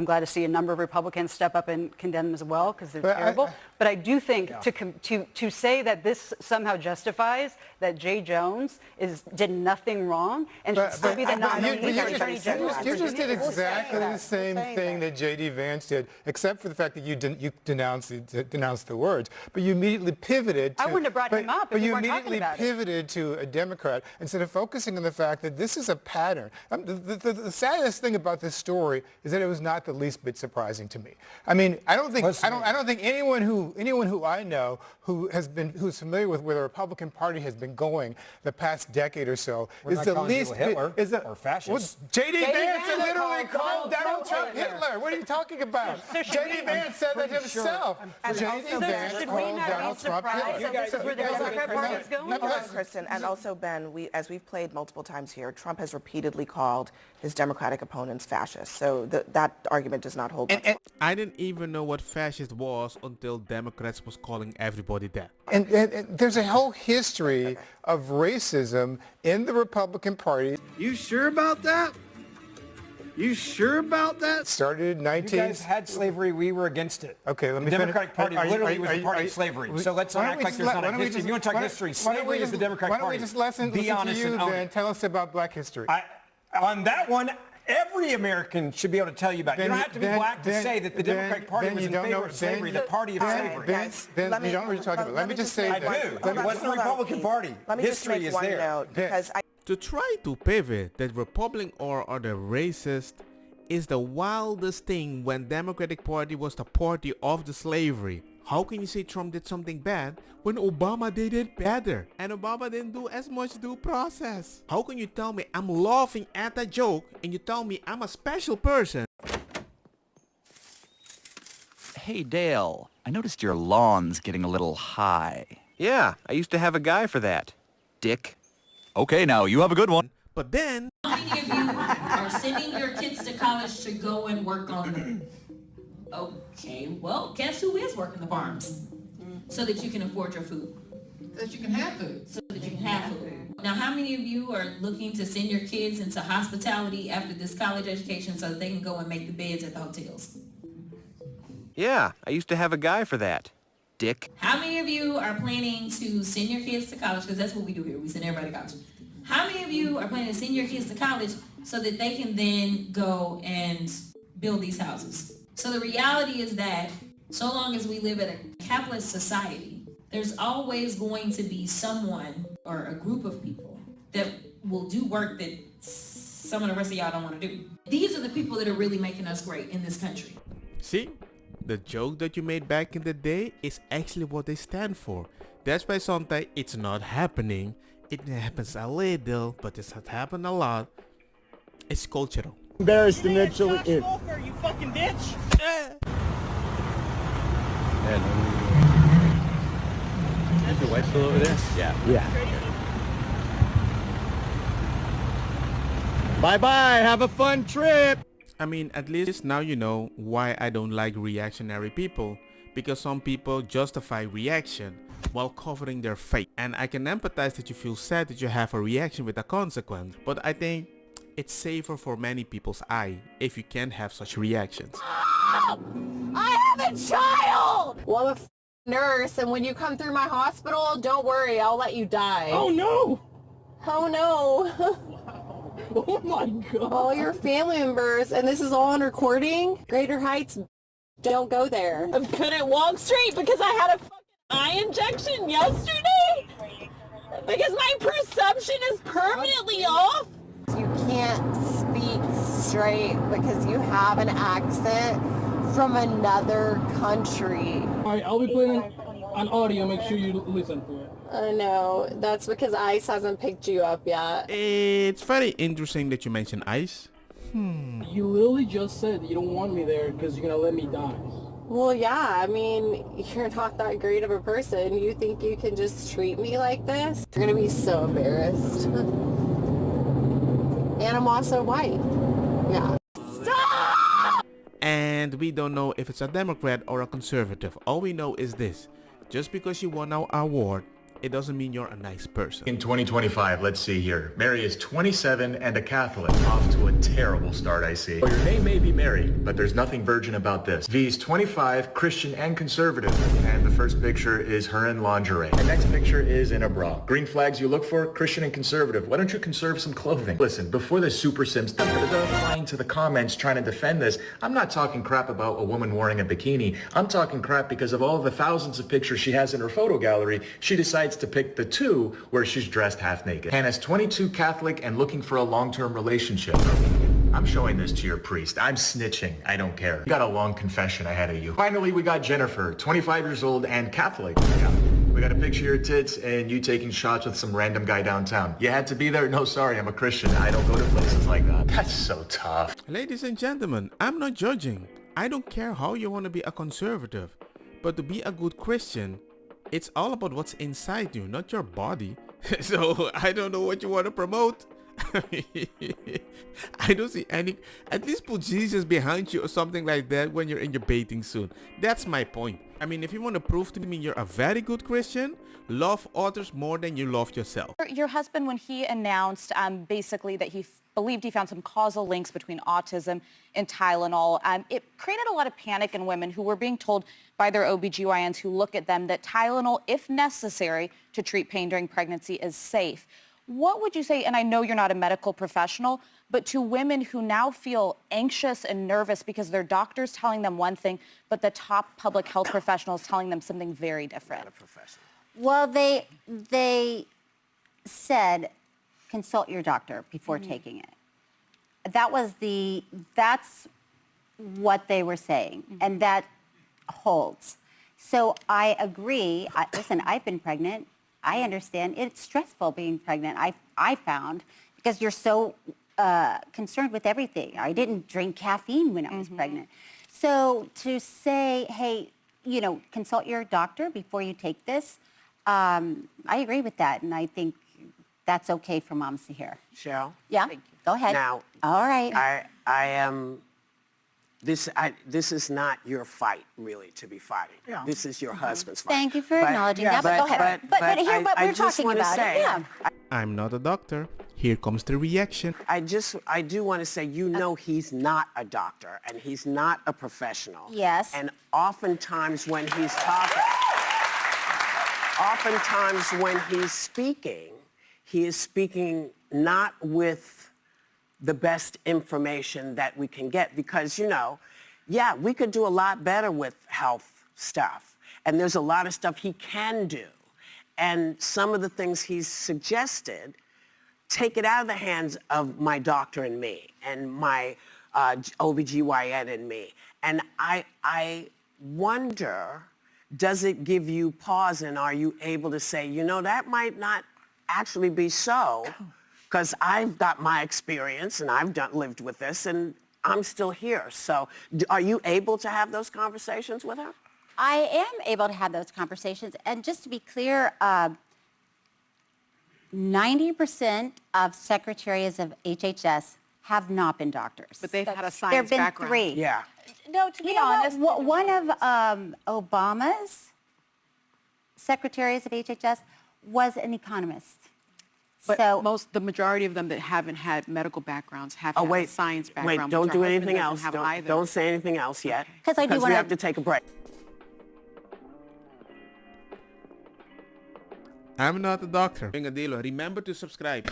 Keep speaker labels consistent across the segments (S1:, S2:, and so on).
S1: I'm glad to see a number of Republicans step up and condemn them as well because they're terrible. But I do think to say that this somehow justifies that Jay Jones did nothing wrong and should still be the nominee for Attorney General.
S2: You just did exactly the same thing that J.D. Vance did, except for the fact that you denounced the words. But you immediately pivoted to...
S1: I wouldn't have brought him up if you weren't talking about it.
S2: But you immediately pivoted to a Democrat instead of focusing on the fact that this is a pattern. The saddest thing about this story is that it was not the least bit surprising to me. I mean, I don't think anyone who I know who's familiar with where the Republican Party has been going the past decade or so is the least
S3: Hitler or fascist.
S2: Well, J.D. Vance literally called Donald Trump Hitler. What are you talking about? J.D. Vance said that himself. J.D. Vance called Donald Trump Hitler.
S1: This is where the Democrat Party is going.
S4: Kristen, and also Ben, as we've played multiple times here, Trump has repeatedly called his Democratic opponents fascists. So that argument does not hold up.
S5: I didn't even know what fascist was until Democrats was calling everybody that.
S2: And there's a whole history of racism in the Republican Party.
S6: You sure about that? You sure about that?
S2: Started in 19...
S3: You guys had slavery. We were against it.
S2: Okay, let me
S3: The Democratic Party literally was the party of
S2: slavery.
S3: slavery. So let's not act like there's not a history. If you want to talk history, slavery is the Democratic Party.
S2: Why don't we just listen to you, then tell us about black history.
S3: On that one, every American should be able to tell you about it. You don't have to be black to say that the Democratic Party was in favor of slavery, the party of slavery.
S2: Ben, you don't know what you're talking about. Let me just say that.
S3: I do. It wasn't the Republican Party. History is there.
S5: To try to pivot that Republican are the racist is the wildest thing when Democratic Party was the party of the slavery. How can you say Trump did something bad when Obama did it better and Obama didn't do as much due process? How can you tell me I'm laughing at a joke and you tell me I'm a special person?
S7: Hey Dale, I noticed your lawn's getting a little high.
S8: Yeah, I used to have a guy for that. Dick.
S7: Okay, now you have a good one.
S5: But then...
S9: How many of you are sending your kids to college to go and work on them? Okay, well, guess who is working the farms? So that you can afford your food.
S10: So that you can have food.
S9: So that you can have food. Now, how many of you are looking to send your kids into hospitality after this college education so that they can go and make the beds at the hotels?
S8: Yeah, I used to have a guy for that. Dick.
S9: How many of you are planning to send your kids to college? Because that's what we do here. We send everybody to college. How many of you are planning to send your kids to college so that they can then go and build these houses? So the reality is that so long as we live in a capitalist society, there's always going to be someone or a group of people that will do work that some of the rest of y'all don't want to do. These are the people that are really making us great in this country.
S5: See, the joke that you made back in the day is actually what they stand for. That's why sometimes it's not happening. It happens a little, but it's not happened a lot. It's cultural.
S6: Embarrassed to mention it.
S10: You fucking bitch.
S8: Is your wife still over there?
S6: Yeah. Bye-bye. Have a fun trip.
S5: I mean, at least now you know why I don't like reactionary people. Because some people justify reaction while covering their fate. And I can empathize that you feel sad that you have a reaction with a consequence. But I think it's safer for many people's eye if you can't have such reactions.
S11: I have a child! Well, I'm a nurse, and when you come through my hospital, don't worry, I'll let you die.
S10: Oh no!
S11: Oh no!
S10: Oh my god!
S11: All your family members, and this is all on recording? Greater Heights, don't go there. I couldn't walk straight because I had a fucking eye injection yesterday? Because my perception is permanently off? You can't speak straight because you have an accent from another country.
S10: Alright, I'll be playing on audio, make sure you listen to it.
S11: I know, that's because ICE hasn't picked you up yet.
S5: It's very interesting that you mention ICE.
S10: You literally just said you don't want me there because you're gonna let me die.
S11: Well, yeah, I mean, you're not that great of a person. You think you can just treat me like this? You're gonna be so embarrassed. And I'm also white. Yeah. Stop!
S5: And we don't know if it's a Democrat or a conservative. All we know is this. Just because you won our award, it doesn't mean you're a nice person.
S12: In 2025, let's see here. Mary is 27 and a Catholic. Off to a terrible start, I see. Well, your name may be Mary, but there's nothing virgin about this. V's 25, Christian and conservative. And the first picture is her in lingerie. The next picture is in a bra. Green flags you look for, Christian and conservative. Why don't you conserve some clothing? Listen, before the super sims flying to the comments trying to defend this, I'm not talking crap about a woman wearing a bikini. I'm talking crap because of all the thousands of pictures she has in her photo gallery, she decides to pick the two where she's dressed half naked. Hannah's 22, Catholic, and looking for a long-term relationship. I'm showing this to your priest. I'm snitching. I don't care. You got a long confession ahead of you. Finally, we got Jennifer, 25 years old and Catholic. Yeah. We got a picture of your tits and you taking shots with some random guy downtown. You had to be there? No, sorry, I'm a Christian. I don't go to places like that. That's so tough.
S5: Ladies and gentlemen, I'm not judging. I don't care how you want to be a conservative. But to be a good Christian, it's all about what's inside you, not your body. So I don't know what you want to promote. I don't see any. At least put Jesus behind you or something like that when you're in your bathing suit. That's my point. I mean, if you want to prove to me you're a very good Christian, love others more than you love yourself.
S13: Your husband, when he announced basically that he believed he found some causal links between autism and Tylenol, it created a lot of panic in women who were being told by their OBGYNs who look at them that Tylenol, if necessary to treat pain during pregnancy, is safe. What would you say, and I know you're not a medical professional, but to women who now feel anxious and nervous because their doctor's telling them one thing, but the top public health professional is telling them something very different?
S14: Well, they said consult your doctor before taking it. That's what they were saying, and that holds. So I agree. Listen, I've been pregnant. I understand it's stressful being pregnant. I found because you're so concerned with everything. I didn't drink caffeine when I was pregnant. So to say, hey, consult your doctor before you take this, I agree with that, and I think that's okay for moms to hear.
S15: Cheryl?
S14: Yeah, go ahead.
S15: Now,
S14: all right.
S15: I am. This is not your fight, really, to be fighting. Yeah. This is your husband's fight.
S14: Thank you for acknowledging that, but go ahead. But here, what we're talking about. Yeah.
S5: I'm not a doctor. Here comes the reaction.
S15: I do want to say, he's not a doctor, and he's not a professional.
S14: Yes.
S15: And oftentimes when he's speaking, he is speaking not with the best information that we can get because, we could do a lot better with health stuff. And there's a lot of stuff he can do. And some of the things he's suggested, take it out of the hands of my doctor and me and my OBGYN and me. And I wonder, does it give you pause and are you able to say, that might not actually be so? Because I've got my experience and I've lived with this and I'm still here. So are you able to have those conversations with her?
S14: I am able to have those conversations. And just to be clear, 90% of secretaries of HHS have not been doctors.
S1: But they've had a science background.
S14: There have been 3.
S15: Yeah.
S14: No, to be honest, one of Obama's secretaries of HHS was an economist.
S1: But
S14: So
S1: the majority of them that haven't had medical backgrounds have had a science background.
S15: Wait, don't
S1: which
S15: do
S1: our husband
S15: anything
S1: doesn't
S15: else.
S1: have either.
S15: Don't say anything else yet.
S14: Because I do
S15: we
S14: want
S15: have to take a break.
S5: I'm not a doctor. Vengadilo, remember to subscribe.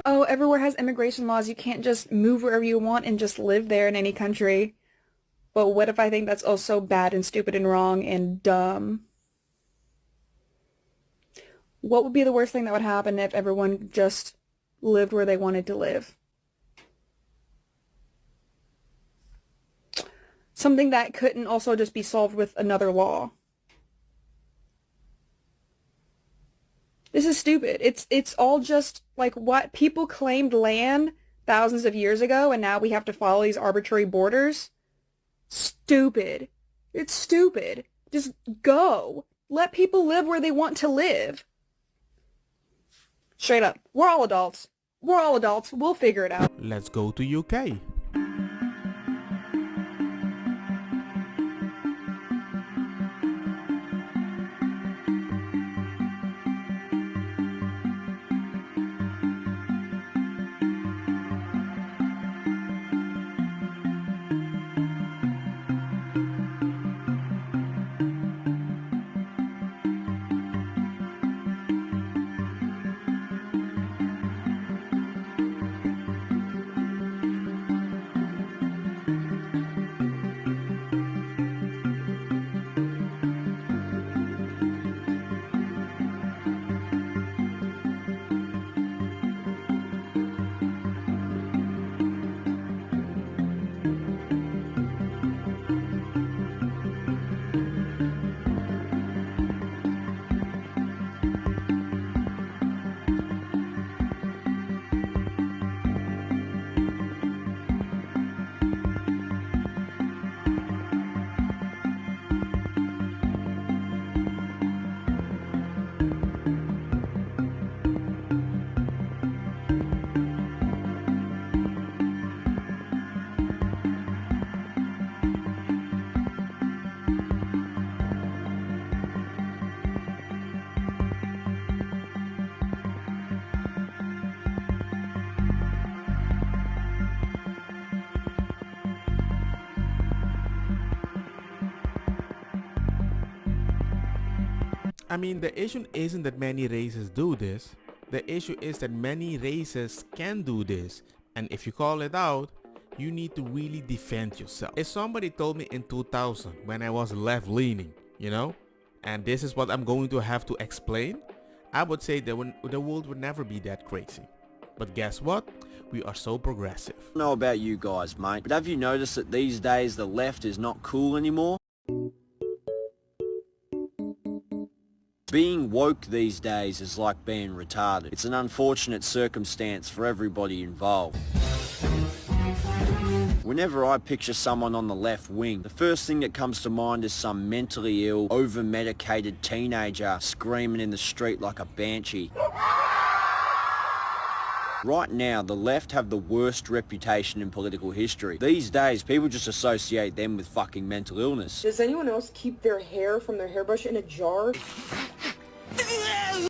S16: Oh, everywhere has immigration laws. You can't just move wherever you want and just live there in any country. But what if I think that's also bad and stupid and wrong and dumb? What would be the worst thing that would happen if everyone just lived where they wanted to live? Something that couldn't also just be solved with another law. This is stupid. It's all just like what people claimed land thousands of years ago and now we have to follow these arbitrary borders. Stupid. It's stupid. Just go. Let people live where they want to live. Straight up. We're all adults. We're all adults. We'll figure it out.
S5: Let's go to UK. I mean, the issue isn't that many races do this. The issue is that many races can do this. And if you call it out, you need to really defend yourself. If somebody told me in 2000 when I was left-leaning, you know, and this is what I'm going to have to explain, I would say that the world would never be that crazy. But guess what? We are so progressive.
S17: I don't know about you guys, mate, but have you noticed that these days the left is not cool anymore? Being woke these days is like being retarded. It's an unfortunate circumstance for everybody involved. Whenever I picture someone on the left wing, the first thing that comes to mind is some mentally ill, over-medicated teenager screaming in the street like a banshee. Right now, the left have the worst reputation in political history. These days, people just associate them with fucking mental illness.
S16: Does anyone else keep their hair from their hairbrush in a jar?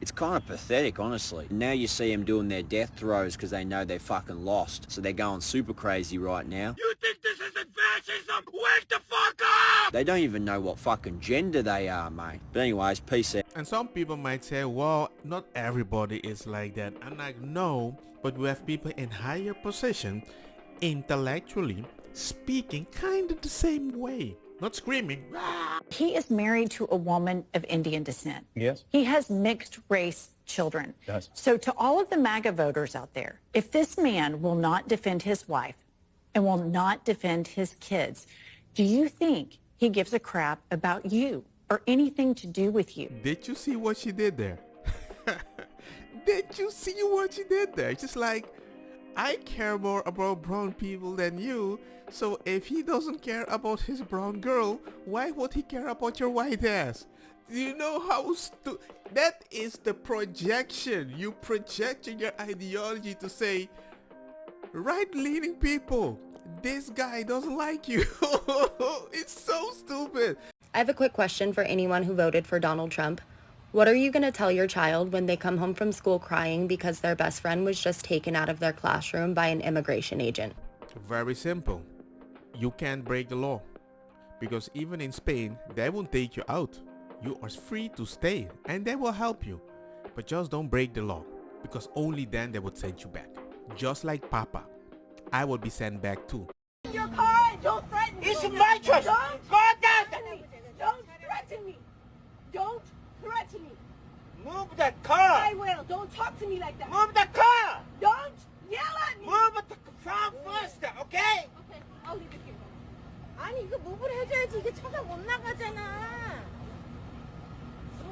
S17: It's kind of pathetic, honestly. Now you see them doing their death throes because they know they're fucking lost. So they're going super crazy right now.
S6: You think this isn't fascism? Wake the fuck up!
S17: They don't even know what fucking gender they are, mate. But anyways, peace out.
S5: And some people might say, well, not everybody is like that. I'm like, no, but we have people in higher position, intellectually speaking kind of the same way. Not screaming.
S18: He is married to a woman of Indian descent.
S3: Yes.
S18: He has mixed race children.
S3: Yes.
S18: So to all of the MAGA voters out there, if this man will not defend his wife and will not defend his kids, do you think he gives a crap about you or anything to do with you?
S5: Did you see what she did there? Did you see what she did there? Just like, I care more about brown people than you, so if he doesn't care about his brown girl, why would he care about your white ass? Do you know how that is the projection. You projecting your ideology to say, right-leaning people, this guy doesn't like you. It's so stupid.
S19: I have a quick question for anyone who voted for Donald Trump. What are you going to tell your child when they come home from school crying because their best friend was just taken out of their classroom by an immigration agent?
S5: Very simple. You can't break the law. Because even in Spain, they won't take you out. You are free to stay and they will help you. But just don't break the law. Because only then they would send you back. Just like Papa. I would be sent back too.
S11: Your car and don't threaten me.
S6: It's my choice. God damn it.
S11: Don't threaten me. Don't threaten me.
S6: Move the car.
S11: I will. Don't talk to me like that.
S6: Move the car.
S11: Don't yell at me.
S6: Move the car faster, okay?
S11: Okay, I'll leave it here. 아니 이거 무브를 해줘야지 이게 차가 못 나가잖아.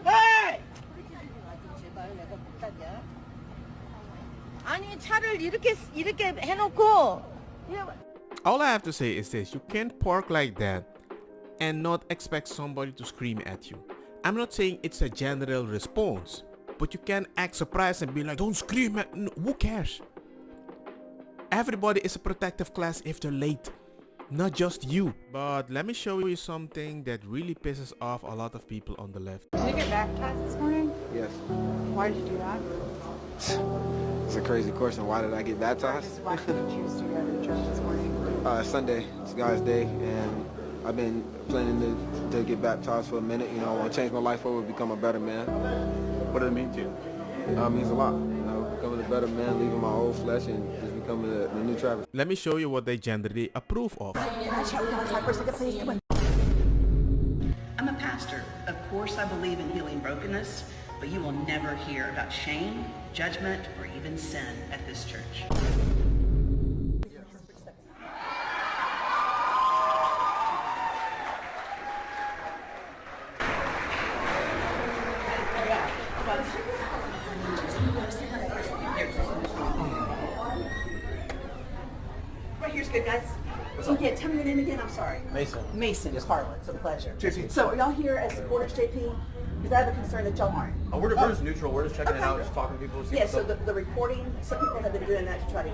S6: Hey!
S11: 제발 내가 못하냐? 아니 차를 이렇게 해놓고.
S5: All I have to say is this. You can't park like that and not expect somebody to scream at you. I'm not saying it's a general response, but you can't act surprised and be like, don't scream at me. Who cares? Everybody is a protective class if they're late, not just you. But let me show you something that really pisses off a lot of people on the left.
S20: Did you get baptized this morning?
S21: Yes.
S20: Why did you do that?
S21: It's a crazy question. Why did I get baptized?
S20: Why did you choose to go to church this morning?
S21: Sunday. It's God's day, and I've been planning to get baptized for a minute. You know, I want to change my life over, become a better man.
S12: What does it mean to you?
S21: It means a lot. You know, becoming a better man, leaving my old flesh, and just becoming the new Travis.
S5: Let me show you what they generally approve of.
S22: I'm a pastor. Of course I believe in healing brokenness, but you will never hear about shame, judgment, or even sin at this church. Right here's good, guys. Okay, tell me your name again. I'm sorry.
S3: Mason.
S22: Mason.
S3: Yes.
S22: Carla. It's a pleasure.
S3: JP.
S22: So are y'all here as supporters, JP? Because I have a concern that y'all aren't.
S3: We're just neutral. We're just checking it out, just talking to people.
S22: Yeah, so the recording, some people have been doing that to try to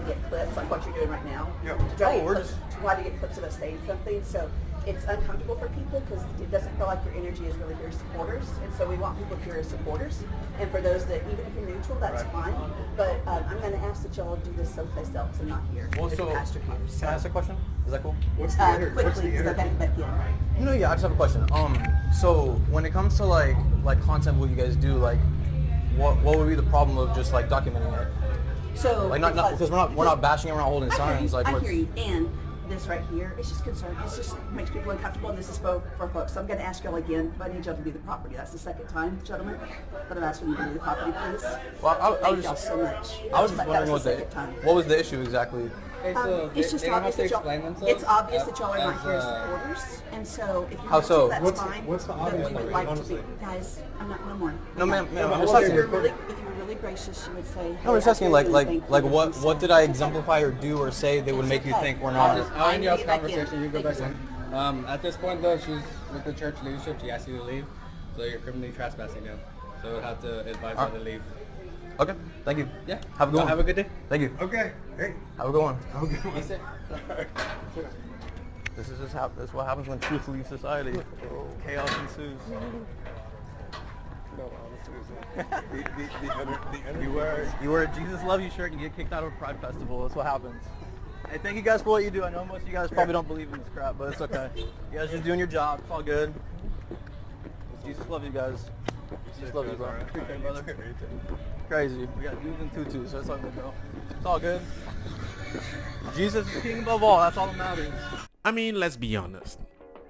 S22: get clips, like what you're doing right now.
S3: Yeah.
S22: To try to get clips of us saying something. So it's uncomfortable for people because it doesn't feel like your energy is really here as supporters, and so we want people here as supporters. And for those that, even if you're neutral, that's fine. But I'm going to ask that y'all do this someplace else and not here.
S2: Well,
S22: as
S2: so,
S22: the pastor cares.
S2: can I ask a question? Is that cool?
S22: What's the quickly, because I've got to get back in.
S2: No, yeah, I just have a question. So when it comes to like content, what you guys do, like, what would be the problem of just like documenting it?
S22: So
S2: like not because we're not bashing it, we're not holding signs. Like
S22: I hear you. And this right here, it's just concern. It's just makes people uncomfortable, and this is for folks. So I'm going to ask y'all again, but I need y'all to be the property. That's the second time, gentlemen, that I'm asking you to be the property, please.
S2: Well,
S22: Thank y'all so much.
S2: I was just wondering what was the issue exactly?
S22: It's just obvious that y'all. It's obvious that y'all are not here as supporters, and so if you're
S2: How so?
S22: that's fine.
S3: What's the obvious?
S22: We would like to be, guys. I'm not no more.
S2: No, ma'am. I'm
S22: If
S2: just asking.
S22: you were really gracious, you would say.
S2: No, I'm just asking, like what did I exemplify or do or say that would make you think we're not?
S22: I'll end y'all's conversation.
S10: You go back in. At this point, though, she's with the church leadership. She asked you to leave, so you're criminally trespassing now. So we'll have to advise her to leave.
S2: Okay, thank you.
S10: Yeah.
S2: Have a good one.
S10: Have a good day.
S2: Thank you.
S3: Okay. Hey.
S2: Have a good one.
S3: Have a good one.
S2: This is what happens when truth leaves society. Chaos ensues. You wear a Jesus Love You shirt and get kicked out of a Pride Festival. That's what happens. Hey, thank you guys for what you do. I know most of you guys probably don't believe in this crap, but it's okay. You guys just doing your job. It's all good. Jesus love you guys. Jesus love you, bro. Appreciate it, brother. Crazy. We got dudes and tutus, so it's all good, bro. It's all good. Jesus is king above all. That's all that matters.
S5: I mean, let's be honest.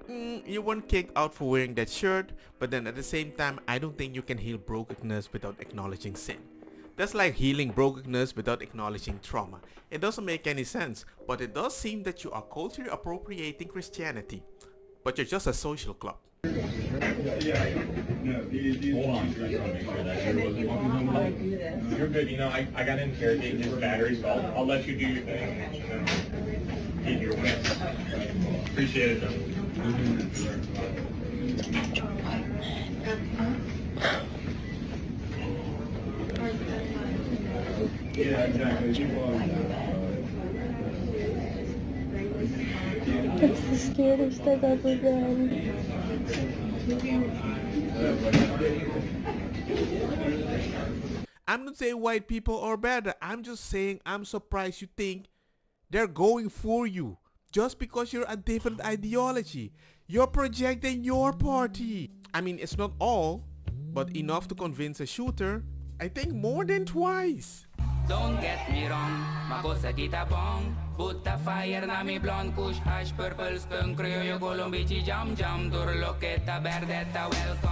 S5: You weren't kicked out for wearing that shirt, but then at the same time, I don't think you can heal brokenness without acknowledging sin. That's like healing brokenness without acknowledging trauma. It doesn't make any sense, but it does seem that you are culturally appropriating Christianity. But you're just a social club.
S12: Hold on. You're good. You know, I got to interrogate his battery, so I'll let you do your thing. Keep your wits. Appreciate it, though. Yeah, exactly.
S11: That's the scariest I've ever been.
S5: I'm not saying white people are better. I'm just saying I'm surprised you think they're going for you just because you're a different ideology. You're projecting your party. I mean, it's not all, but enough to convince a shooter, I think more than twice.
S4: Don't get me wrong, makosa kita bong. Put the fire na mi blonde kush, hash, purple, skunk, criollo, colombici, jam, jam, durloqueta, verdetta, welcome.